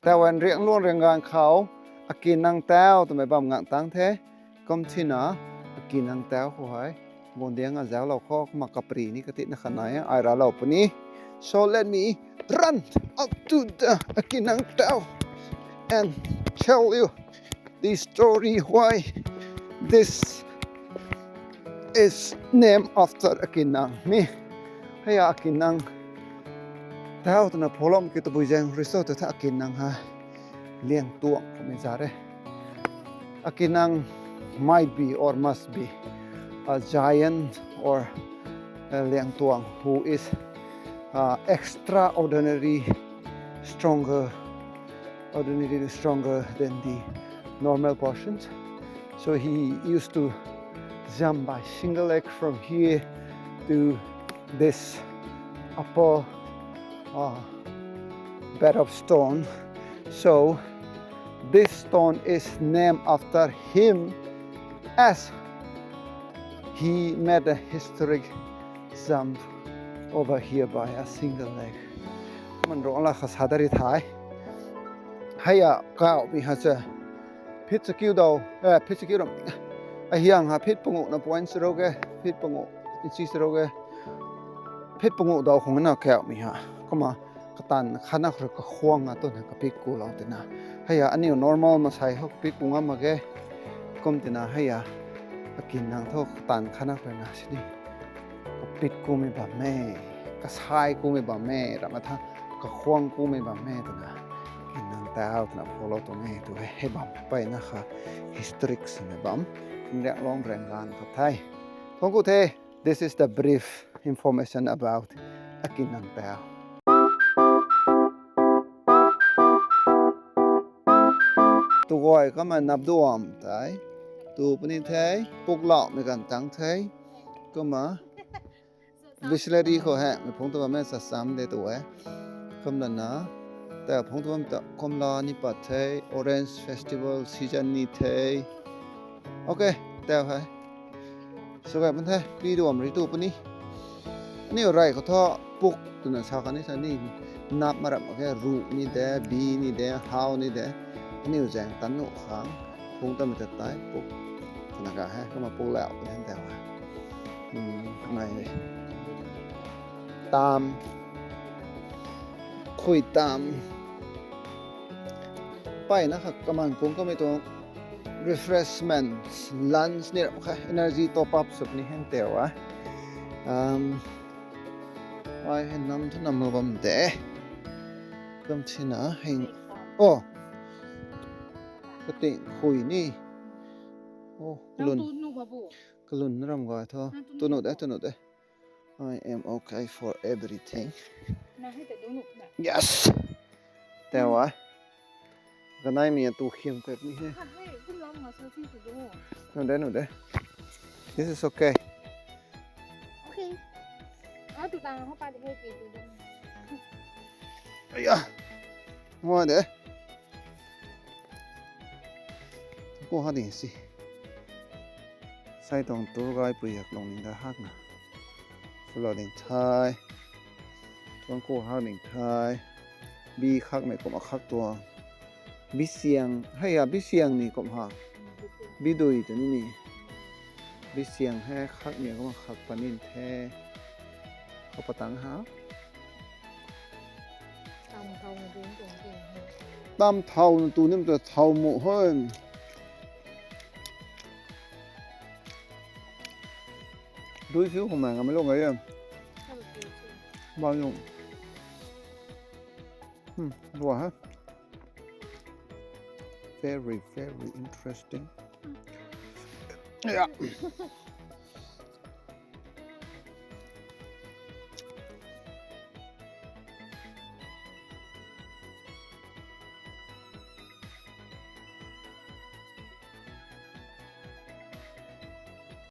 แต่วันเรียงล้วนเรียงงานเขาอากินนางแต้วทำไมบ่งงานตั้งเทก็ที่นะอากินนางแต้วเขาให้บนเดียงอาเจ้าเราข้อมากระปรีนี่กตินะขนาดไอ้เราเราปนี้ so let me run up to the อากินนางแต้ว and tell you the story why this is named after อากินนางนี่ให้อากินนางแต้วตอนนั้นพอลมกิตบุญแจงรีสอร์ทที่อากินนางฮะเลี้ยงตัวก็ไม่ใช่เลยอากินนาง might be or must be a giant or a เลี้ยงตัว who is extraordinarily stronger than the normal portions. So he used to jump by single leg from here to this upper bed of stone. So this stone is named after him as he made a historic jump over here by a single leg. มันร้องละภาษาดาริท้ายให้ก้าวมีฮะจะพิษสกิลดาวพิษสกิลไอ้ยังฮะพิษปงุนะปวนสโรเกพิษปงุอินซีสโรเกพิษปงุดาวของนั่นแก้วมีฮะก็มากตันขนาดก็ควงต้นกับพิษกูเราตินะให้อันนี้ normal มาใช้เขาพิษกูงามาเกก็ตินะให้กินนางทอกตันขนาดเลยนะสิก็พิษกูไม่แบบแม่ก็ใช้กูไม่แบบแม่แต่มาทั้งก็ควงกูไม่แบบแม่ตินะกินนางแต้วนะพอเราตัวแม่ตัวให้บัมไปนะคะ historic สินะบัมเรียกร้องแรงงานครับไทยทงกูเท this is the brief information about กินนางแต้วตัวไอ้ก็มานับดวงไทยตัวปนิเทยปลุกหลอกในการตั้งเทยก็มาวิชเลรีเขาแห่ไม่พงตัวแม่สัตว์ซ้ำได้ตัวคำนั้นนะแต่พงตัวมันคำลานิปัตเทย Orange Festival Season นี้เทยโอเคแต่ให้สกัดมันเทยปีดวงริตูปนี้นี่อะไรเขาท่อปลุกตัวนั้นชาวกันนี่สันนี่นับมารับโอเครูนี่เด้บีนี่เด้ฮาวนี่เด้นี่แจงตันนุขังพงตัวมันจะตายปลุกนักฮะก็มาปลุกแล้วนั่นแต่ว่าทำไมตามคุยตามไปนะครับกำลังกุ้งก็ไม่ต้อง refreshments lunch เนี่ยโอเค energy top up สุดนี้เห็นแต่ว่าไว้เห็นน้ำทุนน้ำมันบำเดะก็ที่น่ะเห็นโอ้ก็ติคุยนี่โอ้กลุ่นกลุ่นรำก่อนเถอะตัวหนูได้I am okay for everything. Yes. แต่ว่าก็นายมีตัวเขียมแบบนี้หนูได้ This is okay. Okay. ตุตังเขาไปให้กินดูด้วยว่าเด้กูหาดิสิใส่ตรงตัวไกลปุยอยากลงนี่ได้ฮักนะFlooding Thai ตวงกูฮักหนึ่งไทยบีคักไม่ก็มาคักตัวบีเสียงให้บีเสียงนี่ก็มาบีดุยตัวนี้บีเสียงให้คักเนี่ยก็มาคักปานินแท้เขาปะตังหาตามเท่าตัวนี่มันจะเท่าหมดเฮ้ยดูสิของมันก็ไม่ลงไงอ่ะบางอย่างดูฮะ very interesting yeah